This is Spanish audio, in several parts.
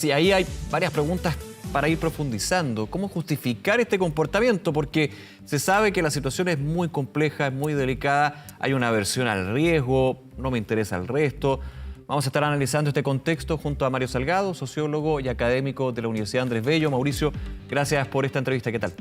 Sí, ahí hay varias preguntas para ir profundizando. ¿Cómo justificar este comportamiento? Porque se sabe que la situación es muy compleja, es muy delicada, hay una aversión al riesgo, no me interesa el resto. Vamos a estar analizando este contexto junto a Mario Salgado, sociólogo y académico de la Universidad Andrés Bello. Mauricio, gracias por esta entrevista. ¿Qué tal?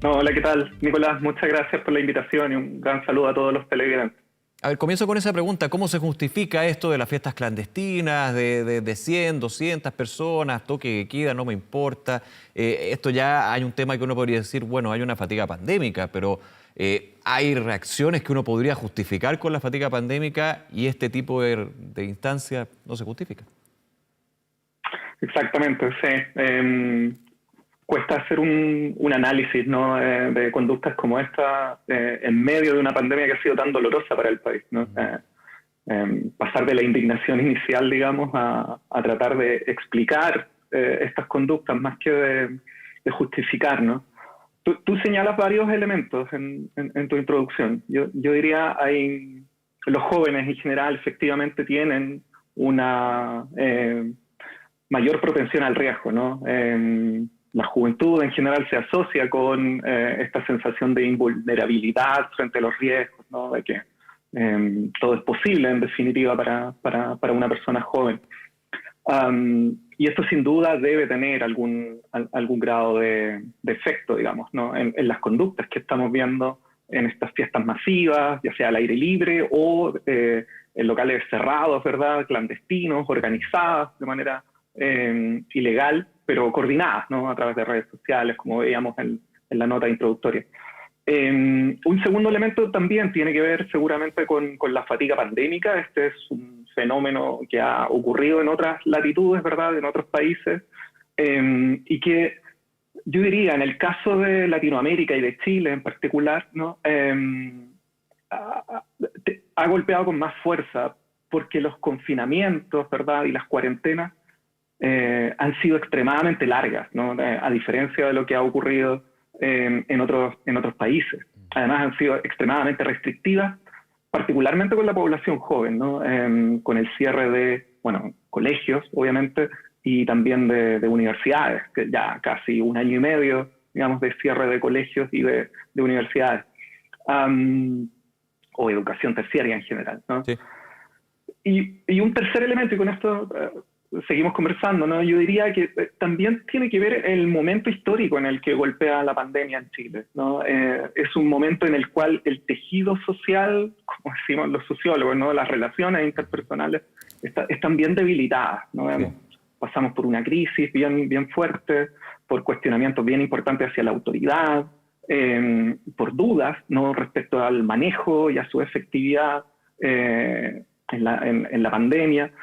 No, hola, ¿qué tal? Nicolás, muchas gracias por la invitación y un gran saludo a todos los televidentes. A ver, comienzo con esa pregunta. ¿Cómo se justifica esto de las fiestas clandestinas, de 100, 200 personas, toque de queda, no me importa? Esto ya hay un tema que uno podría decir, bueno, hay una fatiga pandémica, pero hay reacciones que uno podría justificar con la fatiga pandémica y este tipo de instancias no se justifica. Exactamente, sí. Cuesta hacer un análisis, ¿no? De conductas como esta en medio de una pandemia que ha sido tan dolorosa para el país, ¿no? Pasar de la indignación inicial, digamos, a tratar de explicar estas conductas más que de justificar, ¿no? Tú señalas varios elementos en tu introducción. Yo diría, los jóvenes en general efectivamente tienen una mayor propensión al riesgo, ¿no? La juventud en general se asocia con esta sensación de invulnerabilidad frente a los riesgos, ¿no? De que todo es posible, en definitiva, para una persona joven. Y esto sin duda debe tener algún grado de efecto, digamos, ¿no? en las conductas que estamos viendo en estas fiestas masivas, ya sea al aire libre o en locales cerrados, ¿verdad? Clandestinos, organizadas de manera ilegal, pero coordinadas, ¿no? A través de redes sociales, como veíamos en la nota introductoria. Un segundo elemento también tiene que ver seguramente con la fatiga pandémica. Este es un fenómeno que ha ocurrido en otras latitudes, ¿verdad? En otros países, y que yo diría, en el caso de Latinoamérica y de Chile en particular, ¿no? Ha golpeado con más fuerza porque los confinamientos, ¿verdad? Y las cuarentenas han sido extremadamente largas, ¿no? A diferencia de lo que ha ocurrido en otros países. Además han sido extremadamente restrictivas, particularmente con la población joven, ¿no? Con el cierre de, bueno, colegios, obviamente, y también de universidades, que ya casi un año y medio, digamos, de cierre de colegios y de universidades, o educación terciaria en general, ¿no? Sí. Y un tercer elemento, y con esto seguimos conversando, ¿no? Yo diría que también tiene que ver el momento histórico en el que golpea la pandemia en Chile, ¿no? Es un momento en el cual el tejido social, como decimos los sociólogos, ¿no? Las relaciones interpersonales están bien debilitadas, ¿no? Sí. Pasamos por una crisis bien fuerte, por cuestionamientos bien importantes hacia la autoridad, por dudas, ¿no? Respecto al manejo y a su efectividad en la pandemia.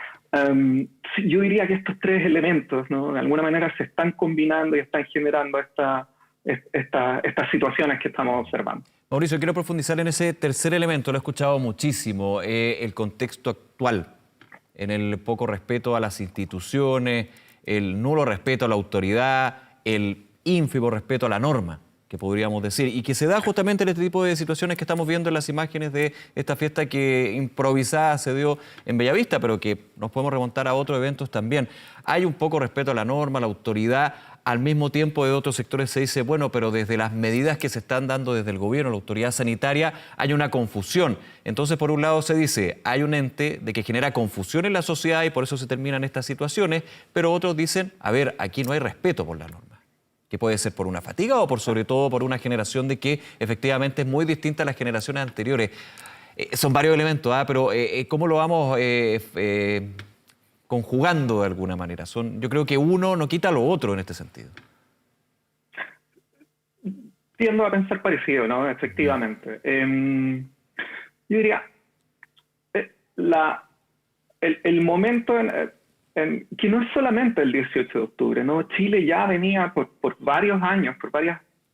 Yo diría que estos tres elementos, ¿no? De alguna manera se están combinando y están generando estas situaciones que estamos observando. Mauricio, quiero profundizar en ese tercer elemento, lo he escuchado muchísimo, el contexto actual, en el poco respeto a las instituciones, el nulo respeto a la autoridad, el ínfimo respeto a la norma, que podríamos decir, y que se da justamente en este tipo de situaciones que estamos viendo en las imágenes de esta fiesta que improvisada se dio en Bellavista, pero que nos podemos remontar a otros eventos también. Hay un poco respeto a la norma, a la autoridad. Al mismo tiempo, de otros sectores se dice, bueno, pero desde las medidas que se están dando desde el gobierno, la autoridad sanitaria, hay una confusión. Entonces, por un lado se dice, hay un ente de que genera confusión en la sociedad y por eso se terminan estas situaciones, pero otros dicen, a ver, aquí no hay respeto por la norma, que puede ser por una fatiga o por sobre todo por una generación de que efectivamente es muy distinta a las generaciones anteriores. Son varios elementos, pero ¿cómo lo vamos conjugando de alguna manera? Yo creo que uno no quita lo otro en este sentido. Tiendo a pensar parecido, ¿no? Efectivamente. Yo diría, el momento que no es solamente el 18 de octubre, ¿no? Chile ya venía por varios años,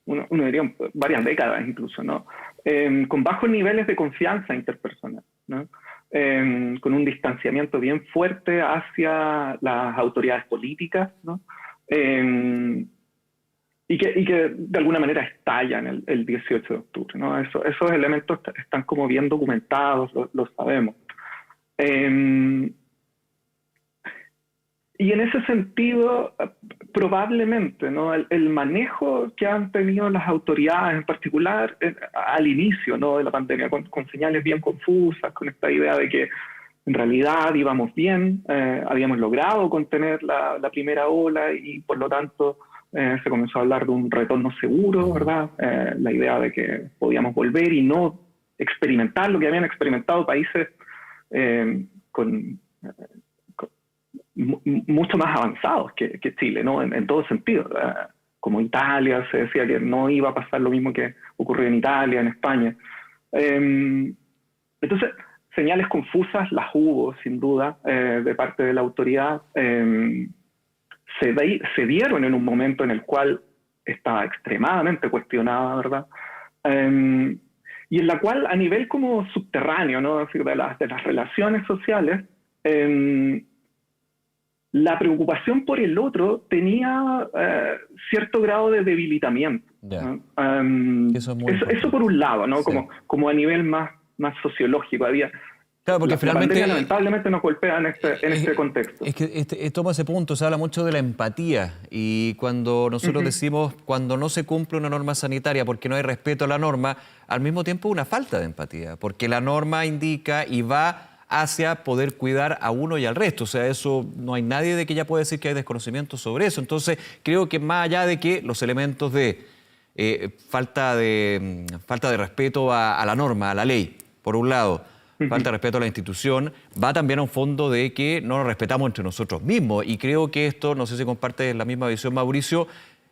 uno diría varias décadas incluso, ¿no? Con bajos niveles de confianza interpersonal, ¿no? Con un distanciamiento bien fuerte hacia las autoridades políticas, ¿no? Y que de alguna manera estallan el 18 de octubre, ¿no? Esos elementos están como bien documentados, lo sabemos. y en ese sentido, probablemente, ¿no? El manejo que han tenido las autoridades, en particular al inicio, ¿no?, de la pandemia, con señales bien confusas, con esta idea de que en realidad íbamos bien, habíamos logrado contener la primera ola y por lo tanto se comenzó a hablar de un retorno seguro, ¿verdad? La idea de que podíamos volver y no experimentar lo que habían experimentado países con mucho más avanzados que Chile, ¿no? En todo sentido. Como Italia, se decía que no iba a pasar lo mismo que ocurrió en Italia, en España. Entonces, señales confusas las hubo, sin duda, de parte de la autoridad. Se dieron en un momento en el cual estaba extremadamente cuestionada, ¿verdad? Y en la cual, a nivel como subterráneo, ¿no?, es decir, de las relaciones sociales, la preocupación por el otro tenía cierto grado de debilitamiento, ¿no? Eso por un lado, ¿no? Sí. Como a nivel más sociológico. Claro, porque finalmente la pandemia lamentablemente nos golpea en este contexto. Es que toma ese punto, se habla mucho de la empatía, y cuando nosotros decimos, cuando no se cumple una norma sanitaria porque no hay respeto a la norma, al mismo tiempo una falta de empatía, porque la norma indica y va hacia poder cuidar a uno y al resto. O sea, eso no hay nadie de que ya pueda decir que hay desconocimiento sobre eso. Entonces, creo que más allá de que los elementos de falta de respeto a la norma, a la ley, por un lado, falta de respeto a la institución, va también a un fondo de que no nos respetamos entre nosotros mismos. Y creo que esto, no sé si compartes la misma visión, Mauricio,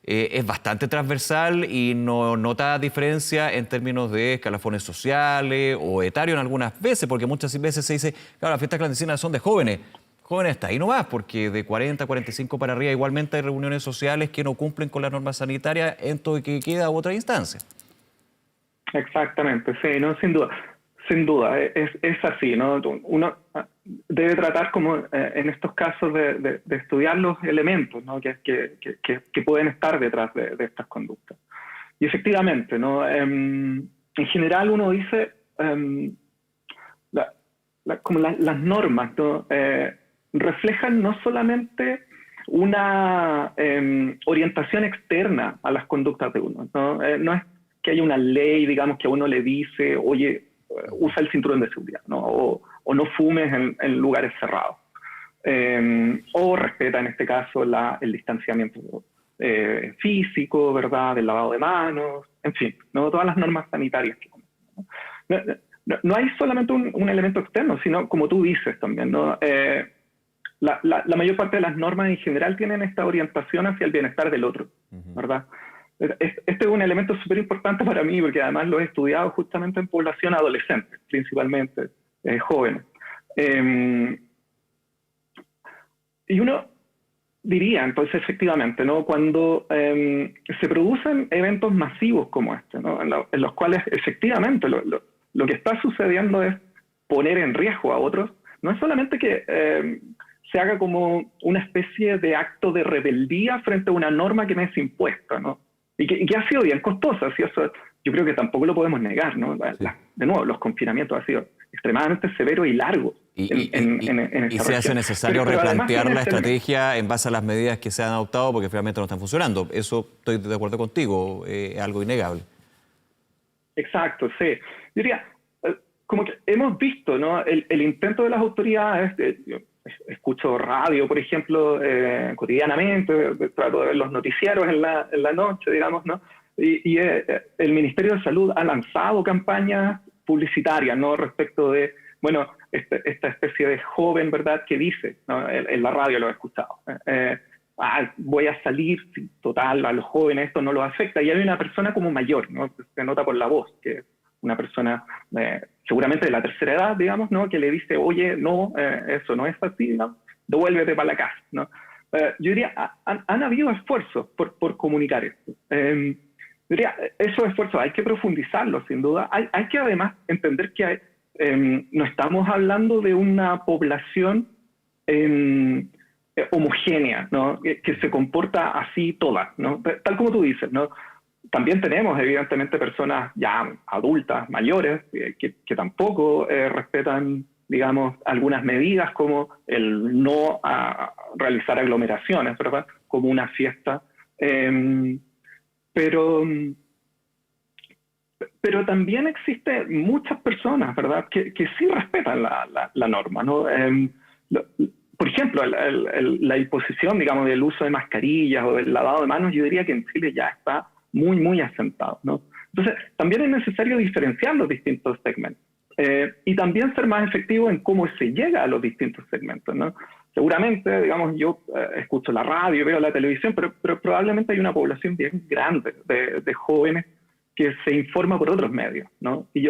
es bastante transversal y no nota diferencia en términos de escalafones sociales o etarios en algunas veces, porque muchas veces se dice, claro, las fiestas clandestinas son de jóvenes. Jóvenes hasta ahí nomás, porque de 40, 45 para arriba igualmente hay reuniones sociales que no cumplen con las normas sanitarias en todo que queda u otra instancia. Exactamente, sí, no, sin duda. Sin duda, es así, ¿no? Uno debe tratar como en estos casos de estudiar los elementos, ¿no?, que pueden estar detrás de estas conductas. Y efectivamente, ¿no? En general uno dice como las normas, ¿no?, reflejan no solamente una orientación externa a las conductas de uno, ¿no? No es que haya una ley, digamos, que a uno le dice, oye, usa el cinturón de seguridad, ¿no? O no fumes en lugares cerrados. O respeta, en este caso, el distanciamiento físico, ¿verdad?, el lavado de manos, en fin, ¿no?, todas las normas sanitarias que conocemos, ¿no? No hay solamente un elemento externo, sino, como tú dices también, ¿no? La mayor parte de las normas en general tienen esta orientación hacia el bienestar del otro, ¿verdad? Este es un elemento súper importante para mí, porque además lo he estudiado justamente en población adolescente, principalmente jóvenes. Y uno diría, entonces, efectivamente, ¿no?, cuando se producen eventos masivos como este, ¿no?, en los cuales efectivamente lo que está sucediendo es poner en riesgo a otros, no es solamente que se haga como una especie de acto de rebeldía frente a una norma que me es impuesta, ¿no?, y que ha sido bien costosa, ¿sí? Eso yo creo que tampoco lo podemos negar, ¿no? Sí. De nuevo, los confinamientos han sido extremadamente severos y largos. Y se hace necesario replantear la estrategia en base a las medidas que se han adoptado, porque finalmente no están funcionando. Eso estoy de acuerdo contigo, es algo innegable. Exacto, sí. Yo diría, como que hemos visto, ¿no?, el intento de las autoridades. Yo escucho radio, por ejemplo, cotidianamente, trato de ver los noticieros en la noche, digamos, ¿no? Y el Ministerio de Salud ha lanzado campañas publicitarias, ¿no?, respecto de, bueno, esta especie de joven, ¿verdad?, que dice, ¿no?, en la radio lo he escuchado, voy a salir, total, a los jóvenes esto no los afecta. Y hay una persona como mayor, ¿no?, se nota por la voz, que es una persona seguramente de la tercera edad, digamos, ¿no?, que le dice, oye, no, eso no es así, ¿no?, devuélvete para la casa, ¿no? Yo diría, han habido esfuerzos por comunicar esto. Yo diría, esos esfuerzos hay que profundizarlos, sin duda. Hay que además entender que no estamos hablando de una población homogénea, ¿no?, que se comporta así toda, ¿no?, tal como tú dices, ¿no? También tenemos, evidentemente, personas ya adultas, mayores, que tampoco respetan digamos, algunas medidas como el no realizar aglomeraciones, ¿verdad? Como una fiesta. Pero también existen muchas personas, ¿verdad?, que sí respetan la norma, ¿no? Por ejemplo, la imposición, digamos, del uso de mascarillas o del lavado de manos, yo diría que en Chile ya está muy, muy asentado, ¿no? Entonces, también es necesario diferenciar los distintos segmentos y también ser más efectivo en cómo se llega a los distintos segmentos, ¿no? Seguramente, digamos, yo escucho la radio, veo la televisión, pero probablemente hay una población bien grande de jóvenes que se informa por otros medios, ¿no? Y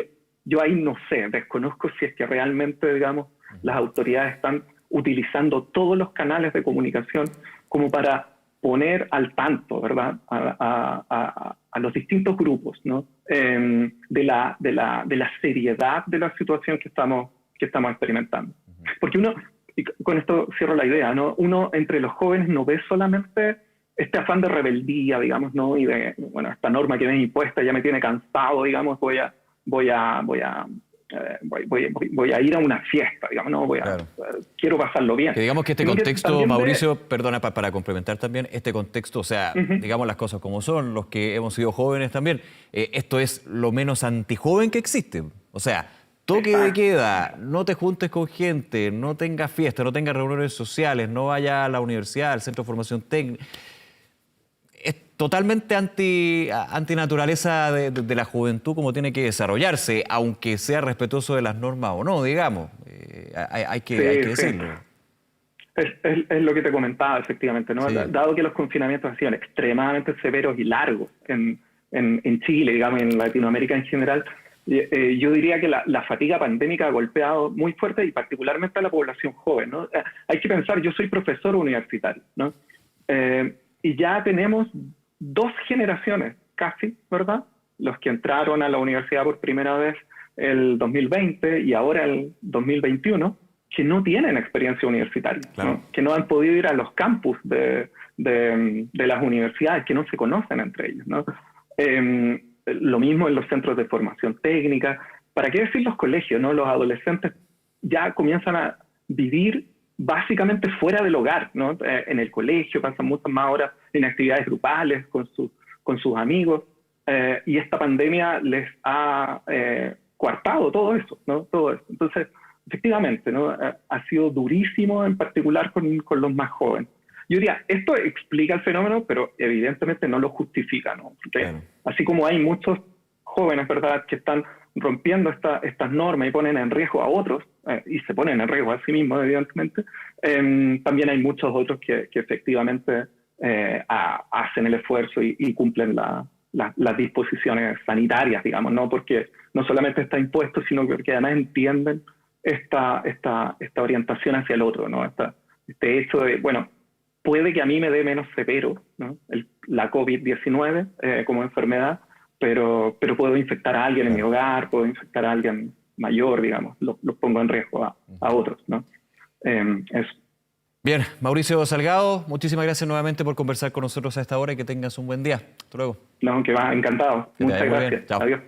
yo ahí no sé, desconozco si es que realmente, digamos, las autoridades están utilizando todos los canales de comunicación como para poner al tanto, ¿verdad?, a los distintos grupos, ¿no? De la seriedad de la situación que estamos experimentando. Porque uno, y con esto cierro la idea, ¿no?, uno entre los jóvenes no ve solamente este afán de rebeldía, digamos, ¿no?, y de, bueno, esta norma que ven impuesta ya me tiene cansado, digamos, voy a ir a una fiesta, digamos, no Claro. quiero pasarlo bien. Que digamos que este contexto, Mauricio, perdona, para complementar también, este contexto, o sea, digamos las cosas como son, los que hemos sido jóvenes también, esto es lo menos antijoven que existe. O sea, toque de queda, no te juntes con gente, no tengas fiesta, no tengas reuniones sociales, no vayas a la universidad, al centro de formación técnica. Es totalmente antinaturaleza de la juventud como tiene que desarrollarse, aunque sea respetuoso de las normas o no, digamos. Hay que decirlo. Es lo que te comentaba, efectivamente, ¿no? Sí. Dado que los confinamientos han sido extremadamente severos y largos en Chile, digamos, en Latinoamérica en general, yo diría que la fatiga pandémica ha golpeado muy fuerte y particularmente a la población joven, ¿no? Hay que pensar, yo soy profesor universitario, ¿no? Y ya tenemos 2 generaciones, casi, ¿verdad? Los que entraron a la universidad por primera vez el 2020 y ahora el 2021, que no tienen experiencia universitaria, claro, ¿no? Que no han podido ir a los campus de las universidades, que no se conocen entre ellos, ¿no? Lo mismo en los centros de formación técnica. ¿Para qué decir los colegios, no? Los adolescentes ya comienzan a vivir básicamente fuera del hogar, ¿no? En el colegio, pasan muchas más horas en actividades grupales con sus amigos, y esta pandemia les ha coartado todo eso, ¿no? Todo eso. Entonces, efectivamente, ¿no? Ha sido durísimo, en particular con los más jóvenes. Yo diría, esto explica el fenómeno, pero evidentemente no lo justifica, ¿no? Porque así como hay muchos jóvenes, ¿verdad?, que están rompiendo estas normas y ponen en riesgo a otros, y se ponen en riesgo a sí mismos, evidentemente, también hay muchos otros que efectivamente hacen el esfuerzo y cumplen las disposiciones sanitarias, digamos, ¿no? Porque no solamente está impuesto, sino que además entienden esta orientación hacia el otro, ¿no? Este hecho de, bueno, puede que a mí me dé menos severo, ¿no?, la COVID-19 como enfermedad, pero puedo infectar a alguien en mi hogar, puedo infectar a alguien mayor, digamos, los pongo en riesgo a otros, ¿no? Eso. Bien, Mauricio Salgado, muchísimas gracias nuevamente por conversar con nosotros a esta hora y que tengas un buen día. Hasta luego. No, que va, encantado. Muchas gracias. Chao. Adiós.